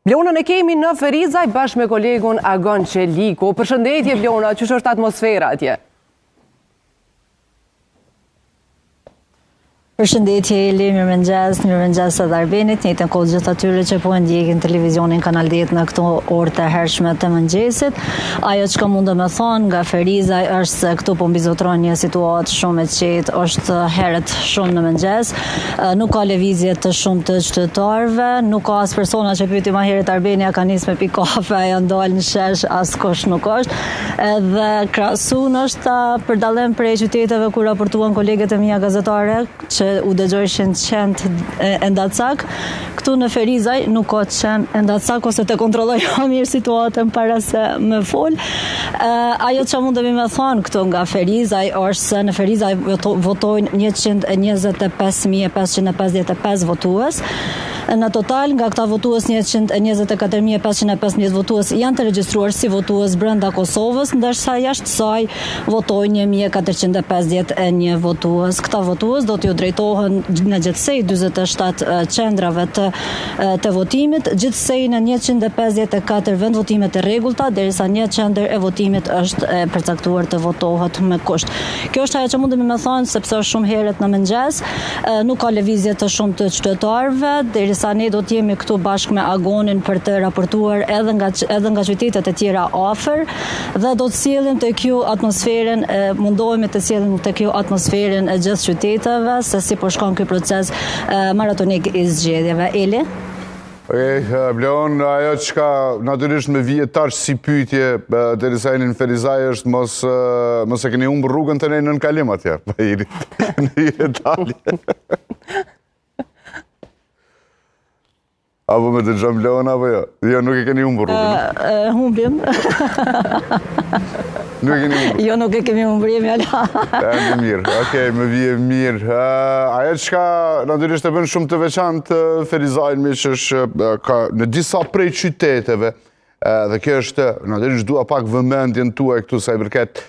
Vlonën e kemi në Ferizaj bashkë me kolegun Agon Qeliku. Përshëndetje Vlona, ç'është atmosfera atje? Përshëndetje Eli, mirëmëngjes edhe Arbenit, njëjtën kohë gjithë atyre që po e ndjekin televizionin Kanal 10 në këto orë të hershme të mëngjesit. Ajo çka mund të më thonë nga Ferizaj është se këtu po mbizotron një situatë shumë e qetë, është herët shumë në mëngjes, nuk ka lëvizje të shumë të qytetarëve, nuk ka as persona që pyeti më herët Arbenia ka nisë me pi kafe, janë dalë në shesh, askush nuk është. Edhe krahasun është për dallim prej qyteteve ku raportuan kolegët e mia gazetare që u dëgjojshin qend e ndacak, këtu në Ferizaj nuk ka qend e ndacak ose të kontrolloj mirë situatën para se më fol. Ajo që mundemi me thonë këtu nga Ferizaj është se në Ferizaj votojnë 125.555 votues. Në total, nga këta votues 124.515 votues janë të regjistruar si votues brenda Kosovës, ndërsa jashtë saj votojnë 1.451 votues. Këta votues do t'ju drejtohen në gjithsej 47 qendrave të votimit, gjithsej në 154 vend votime të rregullta, derisa një qendër e votimit është e përcaktuar të votohet me kusht. Kjo është ajo që mundemi me thonë, sepse është shumë herët në mëngjes, nuk ka lëvizje të shumë të qytetarëve, derisa ne do t'jemi këtu bashkë me Agonin për të raportuar edhe nga qytetet e tjera afër, dhe do të sjellim të kjo atmosferën, mundohemi të sjellim të kjo atmosferën e gjithë qyteteve, se si po shkon ky proces maratonik i zgjedhjeve. Eli? Bleon, ajo çka natyrisht me vije tash si pyetje derisa jeni në Ferizaj është mos e keni humbur rrugën të ne nën kalim atje, në Itali. Apo me të gjëm Bleon, apo jo? Jo, nuk e keni humbur rrugën. Humbim. Nuk e keni humbur? Jo, nuk e kemi humbur, jemi ala. Në mirë, okej, me vije mirë. Ajo çka natyrisht e bën shumë të veçantë Ferizajin, me që është në disa prej qyteteve, dhe kjo është, natyrisht dua pak vëmendjen tuaj këtu sa i përket